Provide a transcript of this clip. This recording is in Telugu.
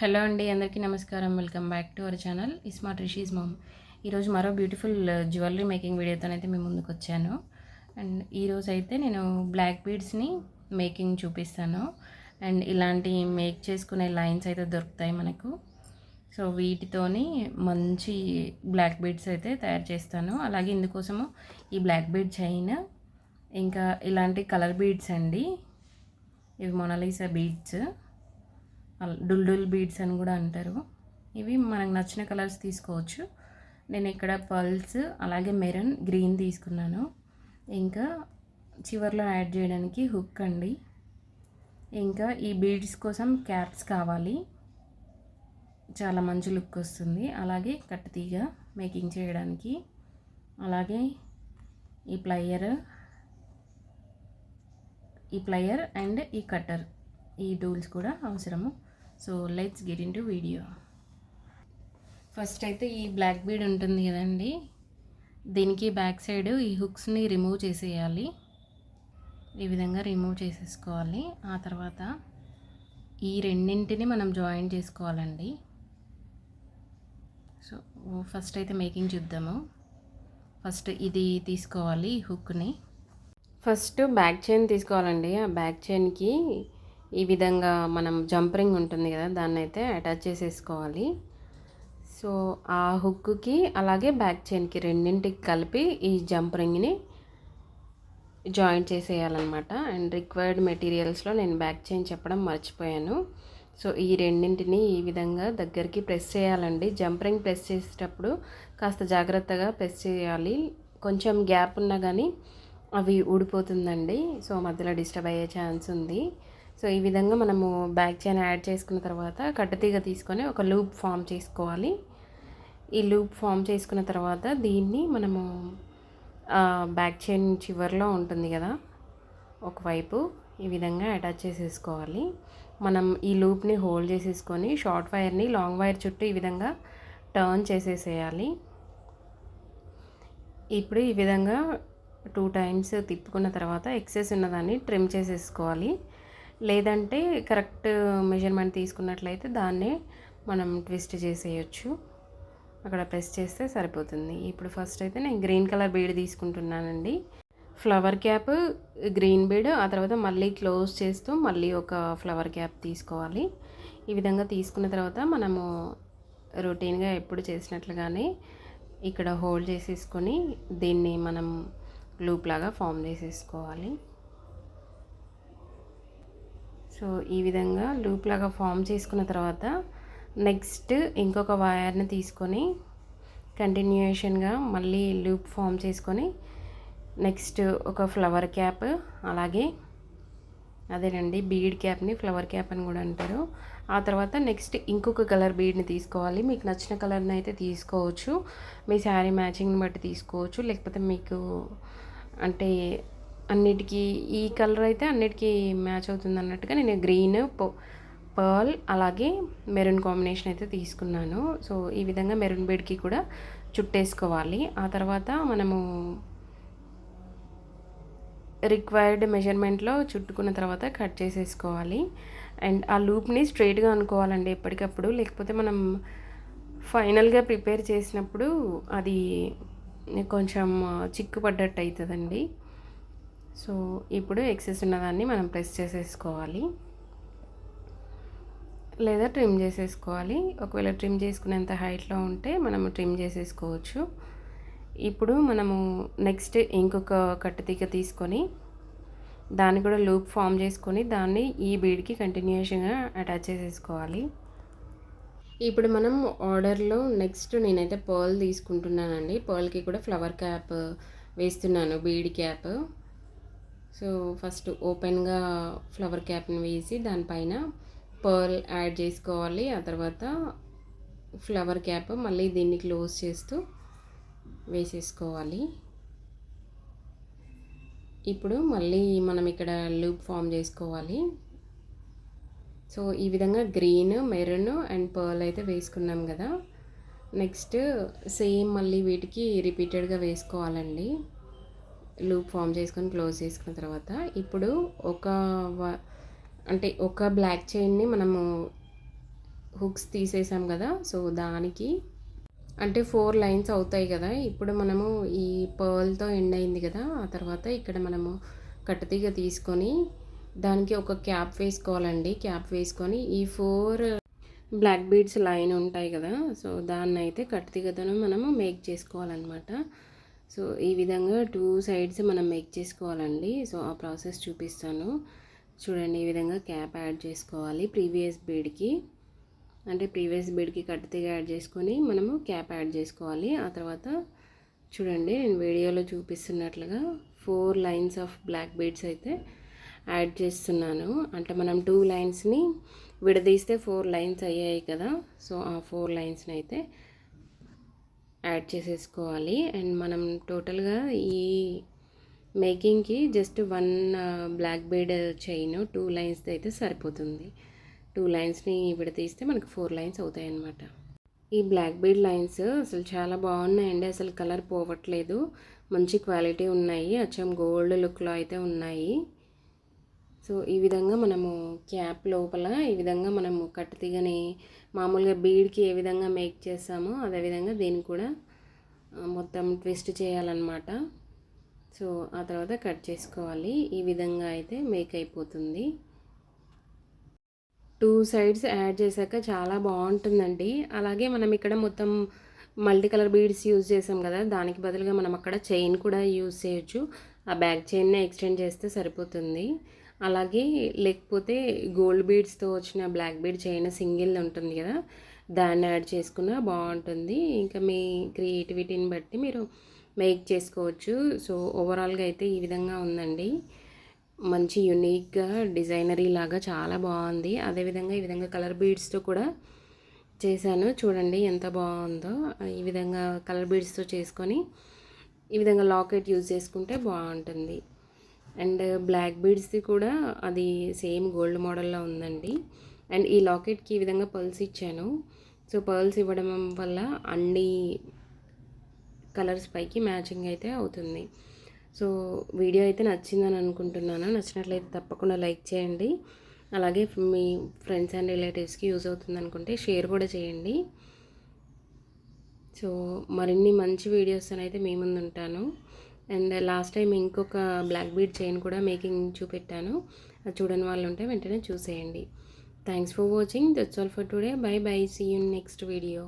హలో అండి, అందరికీ నమస్కారం. Welcome back to our channel smart Rishi's mom. ఈరోజు మరో బ్యూటిఫుల్ జ్యువెలరీ మేకింగ్ వీడియోతోనైతే మీ ముందుకు వచ్చాను. అండ్ ఈరోజు అయితే నేను బ్లాక్ బీడ్స్ని మేకింగ్ చూపిస్తాను. అండ్ ఇలాంటి మేక్ చేసుకునే లైన్స్ అయితే దొరుకుతాయి మనకు. సో వీటితోని మంచి బ్లాక్ బీడ్స్ అయితే తయారు చేస్తాను. అలాగే ఇందుకోసము ఈ బ్లాక్ బీడ్ చైన్, ఇంకా ఇలాంటి కలర్ బీడ్స్ అండి. ఇవి మొనాలిసా బీడ్స్, డుల్ బీడ్స్ అని కూడా అంటారు. ఇవి మనకు నచ్చిన కలర్స్ తీసుకోవచ్చు. నేను ఇక్కడ పర్ల్స్, అలాగే మెరూన్, గ్రీన్ తీసుకున్నాను. ఇంకా చివర్లో యాడ్ చేయడానికి హుక్ అండి. ఇంకా ఈ బీడ్స్ కోసం క్యాప్స్ కావాలి, చాలా మంచి లుక్ వస్తుంది. అలాగే కట్టుతీగ మేకింగ్ చేయడానికి, అలాగే ఈ ప్లయర్ అండ్ ఈ కట్టర్, ఈ టూల్స్ కూడా అవసరము. So let's get in to video. First అయితే ఈ బ్లాక్ బీడ్ ఉంటుంది కదండి, దీనికి బ్యాక్ సైడ్ ఈ హుక్స్ని రిమూవ్ చేసేయాలి. ఈ విధంగా రిమూవ్ చేసేసుకోవాలి. ఆ తర్వాత ఈ రెండింటిని మనం జాయిన్ చేసుకోవాలండి. సో ఫస్ట్ అయితే మేకింగ్ చూద్దాము. ఫస్ట్ ఇది తీసుకోవాలి, హుక్ని. ఫస్ట్ బ్యాక్ చైన్ తీసుకోవాలండి. ఆ బ్యాక్ చైన్కి ఈ విధంగా మనం జంప్ రింగ్ ఉంటుంది కదా, దాన్ని అయితే అటాచ్ చేసేసుకోవాలి. సో ఆ హుక్కి అలాగే బ్యాక్ చైన్కి రెండింటికి కలిపి ఈ జంప్ రింగ్ని జాయింట్ చేసేయాలన్నమాట. అండ్ రిక్వైర్డ్ మెటీరియల్స్లో నేను బ్యాక్ చైన్ చెప్పడం మర్చిపోయాను. సో ఈ రెండింటిని ఈ విధంగా దగ్గరికి ప్రెస్ చేయాలండి. జంప్ రింగ్ ప్రెస్ చేసేటప్పుడు కాస్త జాగ్రత్తగా ప్రెస్ చేయాలి. కొంచెం గ్యాప్ ఉన్నా కానీ అవి ఊడిపోతుందండి. సో మధ్యలో డిస్టర్బ్ అయ్యే ఛాన్స్ ఉంది. సో ఈ విధంగా మనము బ్యాక్ చైన్ యాడ్ చేసుకున్న తర్వాత కట్టుతీగ తీసుకొని ఒక లూప్ ఫామ్ చేసుకోవాలి. ఈ లూప్ ఫామ్ చేసుకున్న తర్వాత దీన్ని మనము బ్యాక్ చైన్ చివర్లో ఉంటుంది కదా, ఒకవైపు ఈ విధంగా అటాచ్ చేసేసుకోవాలి. మనం ఈ లూప్ని హోల్డ్ చేసేసుకొని షార్ట్ వైర్ని లాంగ్ వైర్ చుట్టూ ఈ విధంగా టర్న్ చేసేసేయాలి. ఇప్పుడు ఈ విధంగా 2 టైమ్స్ తిప్పుకున్న తర్వాత ఎక్సెస్ ఉన్నదాన్ని ట్రిమ్ చేసేసుకోవాలి. లేదంటే కరెక్ట్ మెజర్మెంట్ తీసుకున్నట్లయితే దాన్నే మనం ట్విస్ట్ చేసేయచ్చు. అక్కడ ప్రెస్ చేస్తే సరిపోతుంది. ఇప్పుడు ఫస్ట్ అయితే నేను గ్రీన్ కలర్ బీడ్ తీసుకుంటున్నానండి. ఫ్లవర్ క్యాప్, గ్రీన్ బీడ్, ఆ తర్వాత మళ్ళీ క్లోజ్ చేస్తూ మళ్ళీ ఒక ఫ్లవర్ క్యాప్ తీసుకోవాలి. ఈ విధంగా తీసుకున్న తర్వాత మనము రొటీన్గా ఎప్పుడు చేసినట్లుగానే ఇక్కడ హోల్డ్ చేసేసుకొని దీన్ని మనం లూప్ లాగా ఫామ్ చేసేసుకోవాలి. సో ఈ విధంగా లూప్ లాగా ఫామ్ చేసుకున్న తర్వాత నెక్స్ట్ ఇంకొక వైర్ని తీసుకొని కంటిన్యూషన్గా మళ్ళీ లూప్ ఫామ్ చేసుకొని నెక్స్ట్ ఒక ఫ్లవర్ క్యాప్, అలాగే అదేనండి బీడ్ క్యాప్ని ఫ్లవర్ క్యాప్ అని కూడా అంటారు. ఆ తర్వాత నెక్స్ట్ ఇంకొక కలర్ బీడ్ని తీసుకోవాలి. మీకు నచ్చిన కలర్ని అయితే తీసుకోవచ్చు, మీ శారీ మ్యాచింగ్ని బట్టి తీసుకోవచ్చు. లేకపోతే మీకు అంటే అన్నిటికీ ఈ కలర్ అయితే అన్నిటికీ మ్యాచ్ అవుతుంది అన్నట్టుగా నేను గ్రీన్, పర్ల్, అలాగే మెరూన్ కాంబినేషన్ అయితే తీసుకున్నాను. సో ఈ విధంగా మెరూన్ బీడ్కి కూడా చుట్టేసుకోవాలి. ఆ తర్వాత మనము రిక్వైర్డ్ మెజర్మెంట్లో చుట్టుకున్న తర్వాత కట్ చేసేసుకోవాలి. అండ్ ఆ లూప్ని స్ట్రైట్గా అనుకోవాలండి ఎప్పటికప్పుడు, లేకపోతే మనం ఫైనల్గా ప్రిపేర్ చేసినప్పుడు అది కొంచెం చిక్కు పడ్డట్టు అవుతుందండి. సో ఇప్పుడు ఎక్సెస్ ఉన్నదాన్ని మనం ప్రెస్ చేసేసుకోవాలి, లేదా ట్రిమ్ చేసేసుకోవాలి. ఒకవేళ ట్రిమ్ చేసుకునేంత హైట్లో ఉంటే మనము ట్రిమ్ చేసేసుకోవచ్చు. ఇప్పుడు మనము నెక్స్ట్ ఇంకొక కట్టుతీగ తీసుకొని దాన్ని కూడా లూప్ ఫామ్ చేసుకొని దాన్ని ఈ బీడ్కి కంటిన్యూషన్గా అటాచ్ చేసేసుకోవాలి. ఇప్పుడు మనం ఆర్డర్లో నెక్స్ట్ నేనైతే పర్ల్ తీసుకుంటున్నానండి. పర్ల్కి కూడా ఫ్లవర్ క్యాప్ వేస్తున్నాను, బీడ్ క్యాప్. సో ఫస్ట్ ఓపెన్గా ఫ్లవర్ క్యాప్ని వేసి దానిపైన పర్ల్ యాడ్ చేసుకోవాలి. ఆ తర్వాత ఫ్లవర్ క్యాప్ మళ్ళీ దీన్ని క్లోజ్ చేస్తూ వేసేసుకోవాలి. ఇప్పుడు మళ్ళీ మనం ఇక్కడ లూప్ ఫామ్ చేసుకోవాలి. సో ఈ విధంగా గ్రీన్, మెరూన్ అండ్ పర్ల్ అయితే వేసుకున్నాం కదా. నెక్స్ట్ సేమ్ మళ్ళీ వీటికి రిపీటెడ్గా వేసుకోవాలండి. లూప్ ఫామ్ చేసుకొని క్లోజ్ చేసుకున్న తర్వాత ఇప్పుడు ఒక బ్లాక్ చైన్ని మనము హుక్స్ తీసేసాం కదా, సో దానికి అంటే 4 లైన్స్ అవుతాయి కదా. ఇప్పుడు మనము ఈ పర్ల్‌తో ఎండ్ అయింది కదా, ఆ తర్వాత ఇక్కడ మనము కట్టుతీగ తీసుకొని దానికి ఒక క్యాప్ వేసుకోవాలండి. క్యాప్ వేసుకొని ఈ 4 బ్లాక్ బీడ్స్ లైన్ ఉంటాయి కదా, సో దాన్నయితే కట్టుతీగతోనే మనము మేక్ చేసుకోవాలన్నమాట. సో ఈ విధంగా 2 సైడ్స్ మనం మేక్ చేసుకోవాలండి. సో ఆ ప్రాసెస్ చూపిస్తాను చూడండి. ఈ విధంగా క్యాప్ యాడ్ చేసుకోవాలి ప్రీవియస్ బీడ్కి. అంటే ప్రీవియస్ బీడ్కి కట్టుతీగ యాడ్ చేసుకొని మనము క్యాప్ యాడ్ చేసుకోవాలి. ఆ తర్వాత చూడండి, నేను వీడియోలో చూపిస్తున్నట్లుగా 4 లైన్స్ ఆఫ్ బ్లాక్ బీడ్స్ అయితే యాడ్ చేస్తున్నాను. అంటే మనం 2 లైన్స్ని విడదీస్తే 4 లైన్స్ అయ్యాయి కదా, సో ఆ 4 లైన్స్ని అయితే యాడ్ చేసేసుకోవాలి. అండ్ మనం టోటల్గా ఈ మేకింగ్కి just 1 black bead chain 2 lines అయితే సరిపోతుంది. 2 లైన్స్ని విడదీస్తే మనకు 4 లైన్స్ అవుతాయి అన్నమాట. ఈ బ్లాక్ బీడ్ లైన్స్ అసలు చాలా బాగున్నాయండి. అసలు కలర్ పోవట్లేదు, మంచి క్వాలిటీ ఉన్నాయి, అచ్చం గోల్డ్ లుక్లో అయితే ఉన్నాయి. సో ఈ విధంగా మనము క్యాప్ లోపల ఈ విధంగా మనము కట్టుతీగని మామూలుగా బీడ్కి ఏ విధంగా మేక్ చేస్తామో అదేవిధంగా దీన్ని కూడా మొత్తం ట్విస్ట్ చేయాలన్నమాట. సో ఆ తర్వాత కట్ చేసుకోవాలి. ఈ విధంగా అయితే మేక్ అయిపోతుంది. 2 సైడ్స్ యాడ్ చేశాక చాలా బాగుంటుందండి. అలాగే మనం ఇక్కడ మొత్తం మల్టీ కలర్ బీడ్స్ యూజ్ చేసాం కదా, దానికి బదులుగా మనం అక్కడ చైన్ కూడా యూజ్ చేయొచ్చు. ఆ బ్యాక్ చైన్నే ఎక్స్టెండ్ చేస్తే సరిపోతుంది. అలాగే లేకపోతే గోల్డ్ బీడ్స్తో వచ్చిన బ్లాక్ బీడ్ చైన్ సింగిల్ ఉంటుంది కదా, దాన్ని యాడ్ చేసుకున్నా బాగుంటుంది. ఇంకా మీ క్రియేటివిటీని బట్టి మీరు మేక్ చేసుకోవచ్చు. సో ఓవరాల్గా అయితే ఈ విధంగా ఉందండి. మంచి యూనిక్గా డిజైనరీ లాగా చాలా బాగుంది. అదేవిధంగా ఈ విధంగా కలర్ బీడ్స్తో కూడా చేశాను చూడండి ఎంత బాగుందో. ఈ విధంగా కలర్ బీడ్స్తో చేసుకొని ఈ విధంగా లాకెట్ యూజ్ చేసుకుంటే బాగుంటుంది. అండ్ బ్లాక్ బీడ్స్ది కూడా అది సేమ్ గోల్డ్ మోడల్లో ఉందండి. అండ్ ఈ లాకెట్కి ఈ విధంగా పర్ల్స్ ఇచ్చాను. సో పర్ల్స్ ఇవ్వడం వల్ల అన్ని కలర్స్ పైకి మ్యాచింగ్ అయితే అవుతుంది. సో వీడియో అయితే నచ్చిందని అనుకుంటున్నాను. నచ్చినట్లయితే తప్పకుండా లైక్ చేయండి. అలాగే మీ ఫ్రెండ్స్ అండ్ రిలేటివ్స్కి యూజ్ అవుతుంది అనుకుంటే షేర్ కూడా చేయండి. సో మరిన్ని మంచి వీడియోస్ అయితే మీ ముందు ఉంటాను. అండ్ లాస్ట్ టైం ఇంకొక బ్లాక్ బీడ్ చైన్ కూడా మేకింగ్ చూపెట్టాను, అది చూడని వాళ్ళు ఉంటే వెంటనే చూసేయండి. Thanks for watching. That's all for today. Bye bye. See you next video.